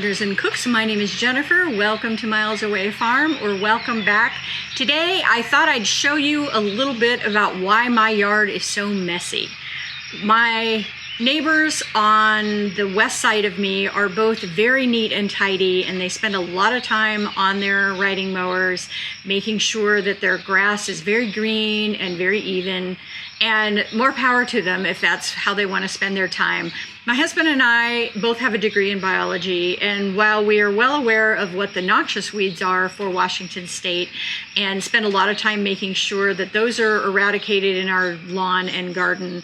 gardeners and cooks. My name is Jennifer. Welcome to Miles Away Farm, or welcome back. Today I thought I'd show you a little bit about why my yard is so messy. My neighbors on the west side of me are both very neat and tidy, and they spend a lot of time on their riding mowers making sure that their grass is very green and very even, and more power to them if that's how they want to spend their time. My husband and I both have a degree in biology, and while we are well aware of what the noxious weeds are for Washington State and spend a lot of time making sure that those are eradicated in our lawn and garden,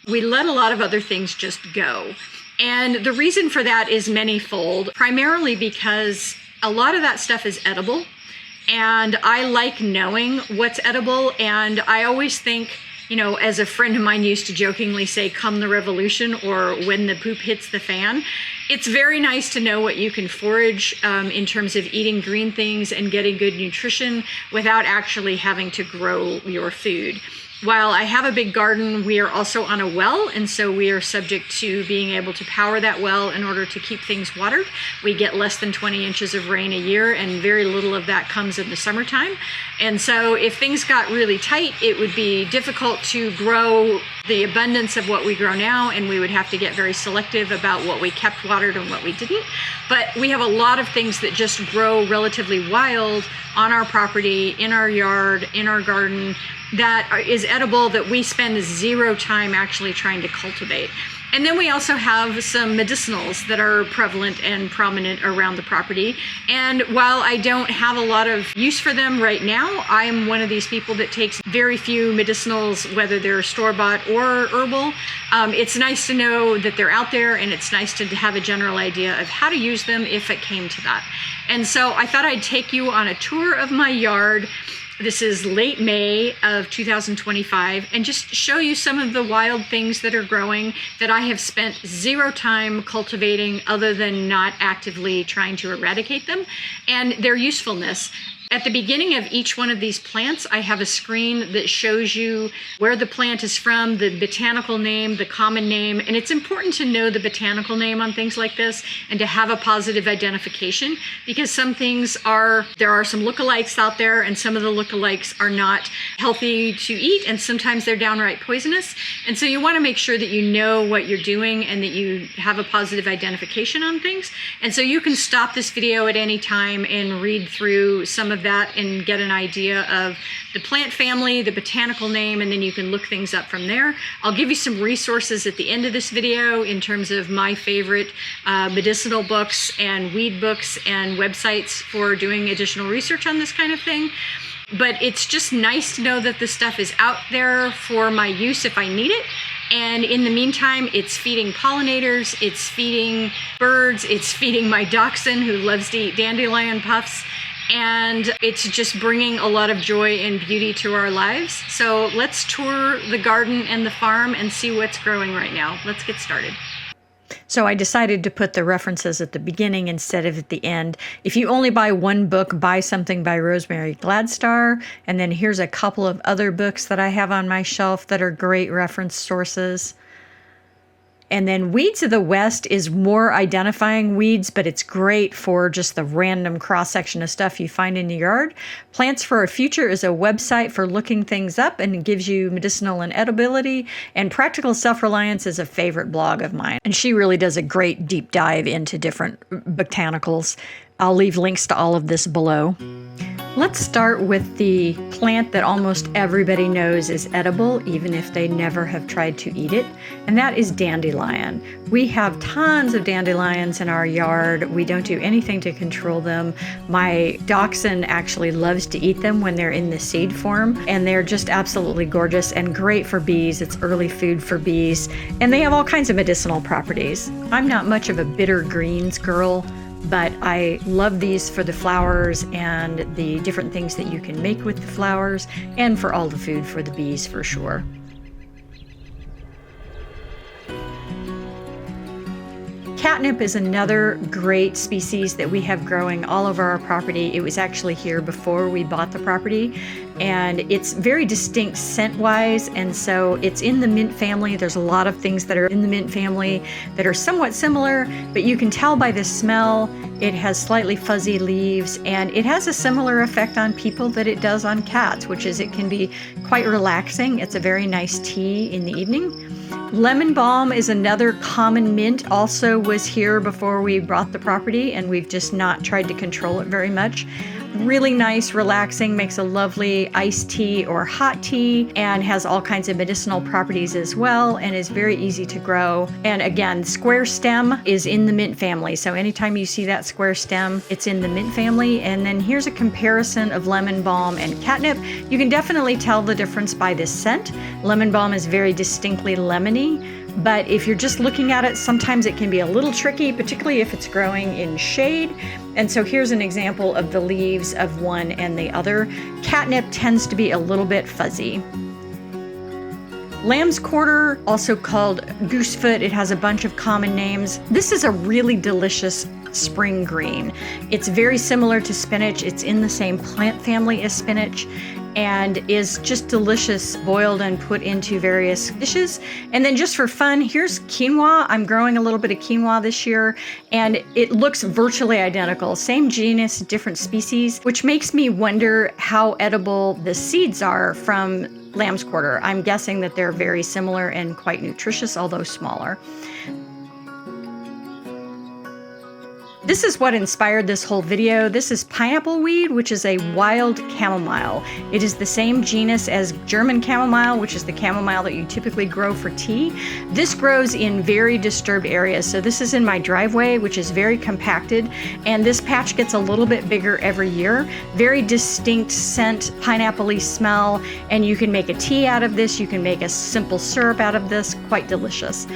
we let a lot of other things just go. And the reason for that is manyfold, primarily because a lot of that stuff is edible, and I like knowing what's edible. And I always think, you know, as a friend of mine used to jokingly say, come the revolution, or when the poop hits the fan. It's very nice to know what you can forage in terms of eating green things and getting good nutrition without actually having to grow your food. While I have a big garden, we are also on a well, and so we are subject to being able to power that well in order to keep things watered. We get less than 20 inches of rain a year, and very little of that comes in the summertime. And so if things got really tight, it would be difficult to grow the abundance of what we grow now, and we would have to get very selective about what we kept watered and what we didn't. But we have a lot of things that just grow relatively wild on our property, in our yard, in our garden, that is edible, that we spend zero time actually trying to cultivate. And then we also have some medicinals that are prevalent and prominent around the property. And while I don't have a lot of use for them right now, I'm one of these people that takes very few medicinals, whether they're store-bought or herbal. It's nice to know that they're out there, and it's nice to have a general idea of how to use them if it came to that. And so I thought I'd take you on a tour of my yard. This is late May of 2025, and just show you some of the wild things that are growing that I have spent zero time cultivating, other than not actively trying to eradicate them, and their usefulness. At the beginning of each one of these plants, I have a screen that shows you where the plant is from, the botanical name, the common name, and it's important to know the botanical name on things like this and to have a positive identification, because some things there are some lookalikes out there, and some of the lookalikes are not healthy to eat, and sometimes they're downright poisonous. And so you want to make sure that you know what you're doing and that you have a positive identification on things. And so you can stop this video at any time and read through some of that and get an idea of the plant family, the botanical name, and then you can look things up from there. I'll give you some resources at the end of this video in terms of my favorite medicinal books and weed books and websites for doing additional research on this kind of thing. But it's just nice to know that this stuff is out there for my use if I need it. And in the meantime, it's feeding pollinators, it's feeding birds, it's feeding my dachshund who loves to eat dandelion puffs. And it's just bringing a lot of joy and beauty to our lives. So let's tour the garden and the farm and see what's growing right now. Let's get started. So I decided to put the references at the beginning instead of at the end. If you only buy one book, buy something by Rosemary Gladstar. And then here's a couple of other books that I have on my shelf that are great reference sources. And then Weeds of the West is more identifying weeds, but it's great for just the random cross-section of stuff you find in your yard. Plants for a Future is a website for looking things up, and it gives you medicinal and edibility. And Practical Self-Reliance is a favorite blog of mine. And she really does a great deep dive into different botanicals. I'll leave links to all of this below. Let's start with the plant that almost everybody knows is edible, even if they never have tried to eat it, and that is dandelion. We have tons of dandelions in our yard. We don't do anything to control them. My dachshund actually loves to eat them when they're in the seed form, and they're just absolutely gorgeous and great for bees. It's early food for bees, and they have all kinds of medicinal properties. I'm not much of a bitter greens girl, but I love these for the flowers and the different things that you can make with the flowers, and for all the food for the bees for sure. Catnip is another great species that we have growing all over our property. It was actually here before we bought the property, and it's very distinct scent-wise, and so it's in the mint family. There's a lot of things that are in the mint family that are somewhat similar, but you can tell by the smell. It has slightly fuzzy leaves, and it has a similar effect on people that it does on cats, which is it can be quite relaxing. It's a very nice tea in the evening. Lemon balm is another common mint, also was here before we bought the property, and we've just not tried to control it very much. Really nice, relaxing, makes a lovely iced tea or hot tea, and has all kinds of medicinal properties as well, and is very easy to grow. And again, square stem is in the mint family, so anytime you see that square stem, it's in the mint family. And then here's a comparison of lemon balm and catnip. You can definitely tell the difference by the scent. Lemon balm is very distinctly lemony, but if you're just looking at it, sometimes it can be a little tricky, particularly if it's growing in shade. And so here's an example of the leaves of one and the other. Catnip tends to be a little bit fuzzy. Lamb's quarter, also called goosefoot, it has a bunch of common names. This is a really delicious spring green. It's very similar to spinach. It's in the same plant family as spinach, and is just delicious boiled and put into various dishes. And then just for fun, here's quinoa. I'm growing a little bit of quinoa this year, and it looks virtually identical. Same genus, different species, which makes me wonder how edible the seeds are from lamb's quarter. I'm guessing that they're very similar and quite nutritious, although smaller. This is what inspired this whole video. This is pineapple weed, which is a wild chamomile. It is the same genus as German chamomile, which is the chamomile that you typically grow for tea. This grows in very disturbed areas. So this is in my driveway, which is very compacted, and this patch gets a little bit bigger every year. Very distinct scent, pineapple-y smell, and you can make a tea out of this. You can make a simple syrup out of this, quite delicious.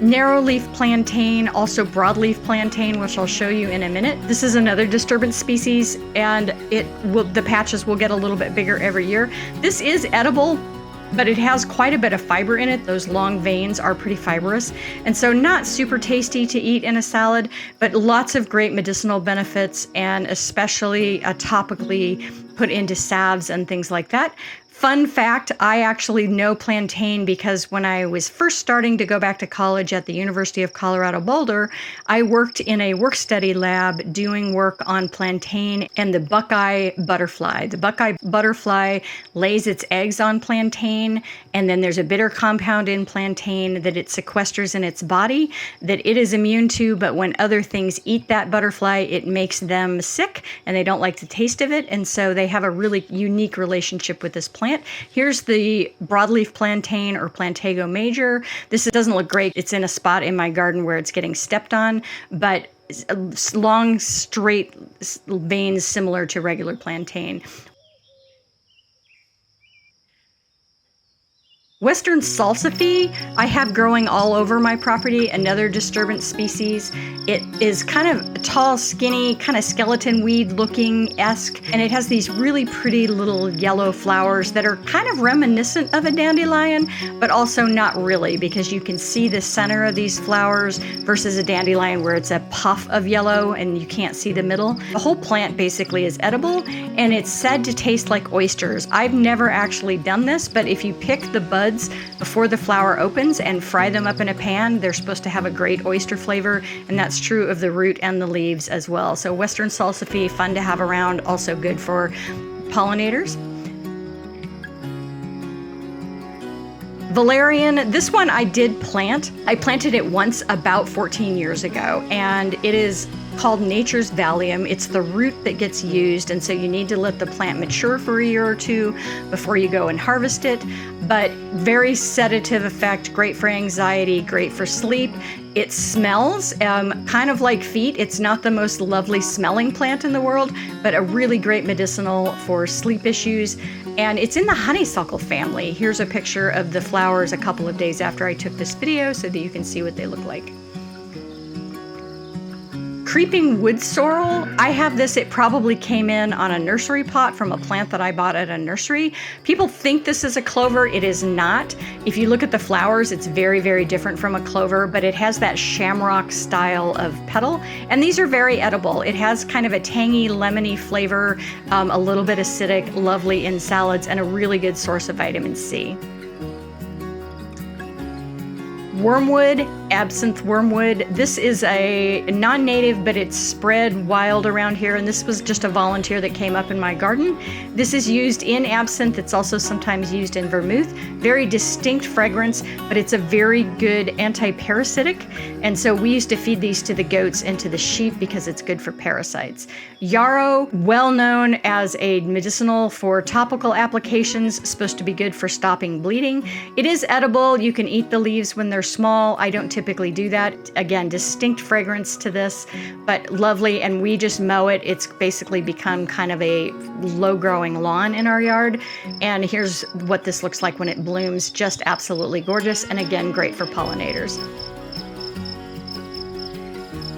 Narrow-leaf plantain, also broadleaf plantain, which I'll show you in a minute. This is another disturbance species, and the patches will get a little bit bigger every year. This is edible, but it has quite a bit of fiber in it. Those long veins are pretty fibrous, and so not super tasty to eat in a salad, but lots of great medicinal benefits, and especially topically put into salves and things like that. Fun fact, I actually know plantain because when I was first starting to go back to college at the University of Colorado Boulder, I worked in a work-study lab doing work on plantain and the buckeye butterfly. The buckeye butterfly lays its eggs on plantain, and then there's a bitter compound in plantain that it sequesters in its body that it is immune to, but when other things eat that butterfly, it makes them sick, and they don't like the taste of it, and so they have a really unique relationship with this plant. Here's the broadleaf plantain, or Plantago major. This doesn't look great. It's in a spot in my garden where it's getting stepped on, but long, straight veins similar to regular plantain. Western salsify, I have growing all over my property, another disturbance species. It is kind of tall, skinny, kind of skeleton weed looking-esque, and it has these really pretty little yellow flowers that are kind of reminiscent of a dandelion, but also not really, because you can see the center of these flowers versus a dandelion where it's a puff of yellow and you can't see the middle. The whole plant basically is edible, and it's said to taste like oysters. I've never actually done this, but if you pick the buds before the flower opens and fry them up in a pan, they're supposed to have a great oyster flavor, and that's true of the root and the leaves as well. So Western salsify, fun to have around, also good for pollinators. Valerian, this one I did plant. I planted it once about 14 years ago, and it is called nature's Valium. It's the root that gets used, and so you need to let the plant mature for a year or two before you go and harvest it. But very sedative effect, great for anxiety, great for sleep. It smells kind of like feet. It's not the most lovely smelling plant in the world, but a really great medicinal for sleep issues. And it's in the honeysuckle family. Here's a picture of the flowers a couple of days after I took this video so that you can see what they look like. Creeping wood sorrel, I have this. It probably came in on a nursery pot from a plant that I bought at a nursery. People think this is a clover. It is not. If you look at the flowers, it's very, very different from a clover, but it has that shamrock style of petal. And these are very edible. It has kind of a tangy, lemony flavor, a little bit acidic, lovely in salads, and a really good source of vitamin C. Wormwood, absinthe wormwood. This is a non-native, but it's spread wild around here, and this was just a volunteer that came up in my garden. This is used in absinthe. It's also sometimes used in vermouth. Very distinct fragrance, but it's a very good anti-parasitic, and so we used to feed these to the goats and to the sheep because it's good for parasites. Yarrow, well known as a medicinal for topical applications, supposed to be good for stopping bleeding. It is edible. You can eat the leaves when they're small. I don't typically do that. Again, distinct fragrance to this, but lovely, and we just mow it. It's basically become kind of a low-growing lawn in our yard, and here's what this looks like when it blooms. Just absolutely gorgeous, and again, great for pollinators.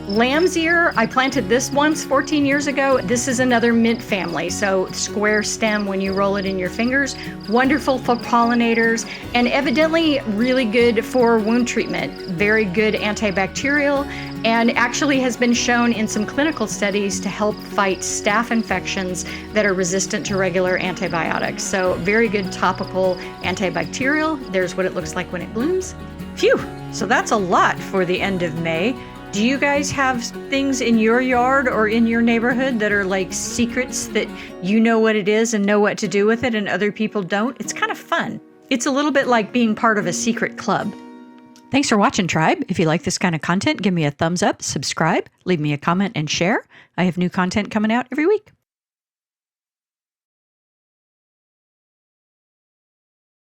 Lamb's ear, I planted this once 14 years ago. This is another mint family, so square stem when you roll it in your fingers. Wonderful for pollinators, and evidently really good for wound treatment. Very good antibacterial, and actually has been shown in some clinical studies to help fight staph infections that are resistant to regular antibiotics. So very good topical antibacterial. There's what it looks like when it blooms. Phew, so that's a lot for the end of May. Do you guys have things in your yard or in your neighborhood that are like secrets that you know what it is and know what to do with it and other people don't? It's kind of fun. It's a little bit like being part of a secret club. Thanks for watching, Tribe. If you like this kind of content, give me a thumbs up, subscribe, leave me a comment, and share. I have new content coming out every week.